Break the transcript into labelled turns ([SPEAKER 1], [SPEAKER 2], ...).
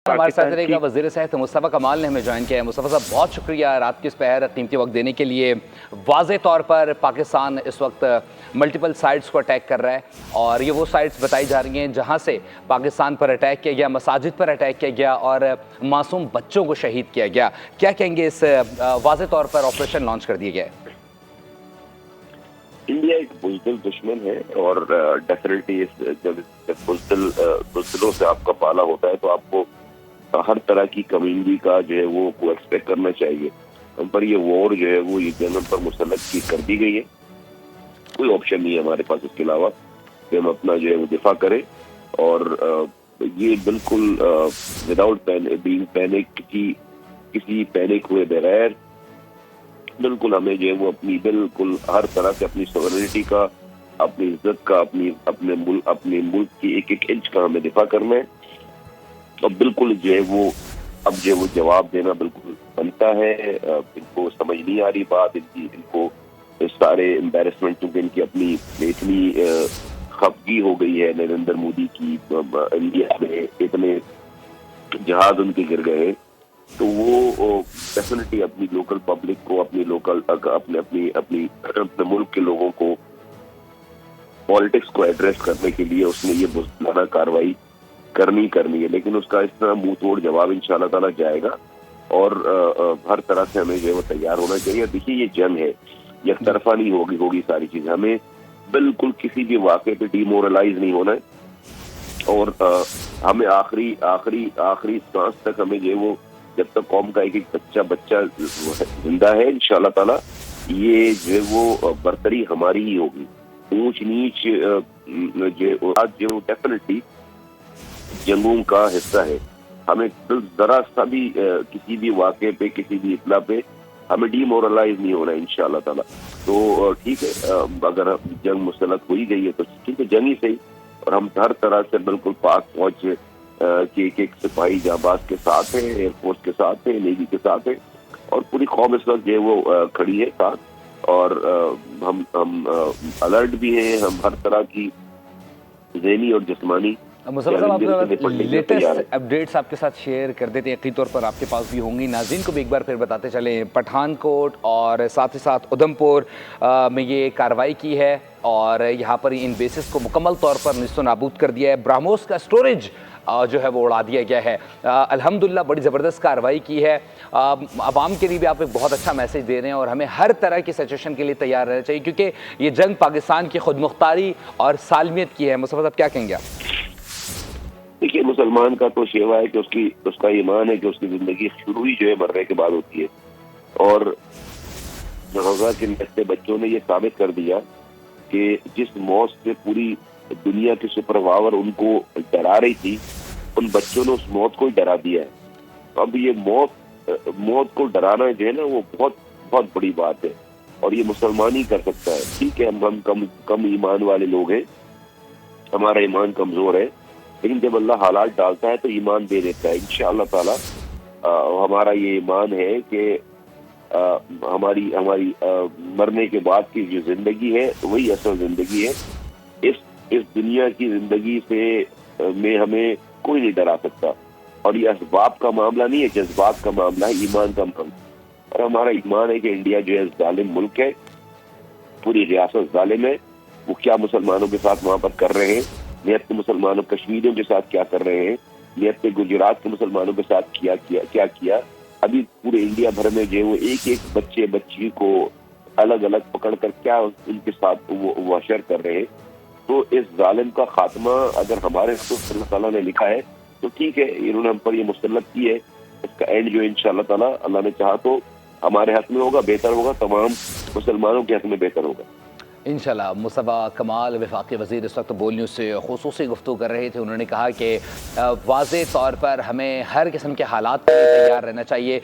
[SPEAKER 1] हमारे साथ रहेगा वज़ीर सेहत मुस्तफ़ा कमाल ने हमें ज्वाइन किया है। मुस्तफ़ा साहब बहुत शुक्रिया रात के पहर कीमती वक्त देने के लिए। वाज़े तौर पर पाकिस्तान इस वक्त मल्टीपल साइट्स को अटैक कर रहा है और ये वो साइट्स बताई जा रही हैं जहाँ से पाकिस्तान पर अटैक किया गया, मसाजिद पर अटैक किया गया और मासूम बच्चों को शहीद किया गया। क्या कहेंगे इस वाज़े तौर पर ऑपरेशन लॉन्च कर दिया गया है?
[SPEAKER 2] इंडिया एक बुज़दिल दुश्मन है और डेफिनेटली जब बुज़दिलों से आपका पाला होता है तो आपको हर तरह की कम्युनिटी का जो है वो एक्सपेक्ट करना चाहिए। हम पर ये वॉर जो है वो ये जंग पर मुसल्लत की कर दी गई है। कोई ऑप्शन नहीं है हमारे पास इसके अलावा कि हम अपना जो है वो दिफा करें और ये बिल्कुल विदाउट बीइंग पैनिक किसी पैनिक हुए बगैर बिल्कुल हमें जो है वो अपनी बिल्कुल हर तरह से अपनी सॉवरेनिटी का, अपनी इज्जत का, अपने मुल्क की एक एक इंच का हमें दिफा करना है। और बिल्कुल जो है वो अब जो है वो जवाब देना बिल्कुल बनता है। इनको समझ नहीं आ रही बात, इनको सारे एम्बेरसमेंट, क्योंकि इनकी अपनी इतनी खफगी हो गई है नरेंद्र मोदी की, इंडिया में इतने जहाज उनके गिर गए, तो वो डेफिनेटली अपनी लोकल पब्लिक को, अपने मुल्क के लोगों को, पॉलिटिक्स को एड्रेस करने के लिए उसने ये बुज़दिलाना कार्रवाई करनी है। लेकिन उसका इस तरह मुंह तोड़ जवाब इंशाल्लाह ताला जाएगा और हर तरह से हमें जो है वो तैयार होना चाहिए। देखिए ये जंग है, ये एक तरफा नहीं होगी सारी चीजें। हमें बिल्कुल किसी भी वाक़े पे डिमोरलाइज नहीं होना है और हमें आखिरी सांस तक हमें जो है वो, जब तक कौम का एक एक बच्चा जिंदा है इंशाल्लाह ताला, ये जो है वो बरतरी हमारी ही होगी। ऊंच नीच जो डेफिनेटली जंगों का हिस्सा है। हमें जरा सा भी किसी भी वाक़े पे, किसी भी इत्ला पे हमें डीमोरलाइज नहीं होना इंशाल्लाह ताला। तो ठीक है, अगर जंग मुसल्लत हो ही गई है तो ठीक है, जंग ही सही। और हम हर तरह से बिल्कुल पाक फौज के एक सिपाही जाबाज के साथ है, एयरफोर्स के साथ है, नेवी के साथ है और पूरी कौम इस वक्त जो है वो खड़ी है साथ। और हम अलर्ट भी हैं, हम हर तरह की ज़हनी और जिस्मानी
[SPEAKER 1] मुस्तफ़ा साहब आप लेटेस्ट अपडेट्स आपके साथ शेयर कर देते हैं, यकीनी तौर पर आपके पास भी होंगी। नाज़रीन को भी एक बार फिर बताते चलें, पठानकोट और साथ ही साथ उधमपुर में ये कार्रवाई की है और यहाँ पर इन बेसिस को मुकम्मल तौर पर निस्तो नाबूद कर दिया है। ब्राह्मोस का स्टोरेज जो है वो उड़ा दिया गया है। अल्हम्दुलिल्लाह बड़ी ज़बरदस्त कार्रवाई की है। आवाम के लिए भी आप एक बहुत अच्छा मैसेज दे रहे हैं और हमें हर तरह की सिचुएशन के लिए तैयार रहना चाहिए, क्योंकि ये जंग पाकिस्तान की खुद मुख्तारी और सालमियत की है। मुस्तफ़ा साहब क्या कहेंगे आप?
[SPEAKER 2] देखिए, मुसलमान का तो शेवा है कि उसका ईमान है कि उसकी जिंदगी शुरू ही जो है मरने के बाद होती है। और रोजा के नस्ते बच्चों ने ये साबित कर दिया कि जिस मौत से पूरी दुनिया की सुपर पावर उनको डरा रही थी, उन बच्चों ने उस मौत को ही डरा दिया है। अब ये मौत को डराना जो है ना, वो बहुत बहुत बड़ी बात है और ये मुसलमान ही कर सकता है। ठीक है, हम कम ईमान वाले लोग हैं, हमारा ईमान कमजोर है, लेकिन जब अल्लाह हालात डालता है तो ईमान दे देता है इंशाअल्लाह ताला। हमारा ये ईमान है कि हमारी मरने के बाद की जो जिंदगी है वही असल जिंदगी है। इस दुनिया की जिंदगी से में हमें कोई नहीं डरा सकता और ये असबाब का मामला नहीं है, जज्बात का मामला है, ईमान का मामला। और हमारा ईमान है कि इंडिया जो है जालिम मुल्क है, पूरी रियासत जालिम है। वो क्या मुसलमानों के साथ वहां पर कर रहे हैं, नियत के मुसलमानों कश्मीरियों के साथ क्या कर रहे हैं, नियत के गुजरात के मुसलमानों के साथ क्या किया। अभी पूरे इंडिया भर में जो वो एक एक बच्चे बच्ची को अलग अलग पकड़ कर क्या उनके साथ वो अशर कर रहे हैं। तो इस जालिम का खात्मा अगर हमारे अल्लाह ताला ने लिखा है तो ठीक है, इन्होंने हम पर ये मुसल्लत की है, इसका एंड जो इंशाअल्लाह ताला अल्लाह ने चाहा तो हमारे हक में होगा, बेहतर होगा, तमाम मुसलमानों के हक में बेहतर होगा
[SPEAKER 1] इंशाल्लाह। मुस्तफ़ा कमाल वफाकी वज़ीर इस वक्त बोल न्यूज़ से ख़ुसूसी गुफ्तगू कर रहे थे। उन्होंने कहा कि वाज़े तौर पर हमें हर किस्म के हालात के लिए तैयार रहना चाहिए।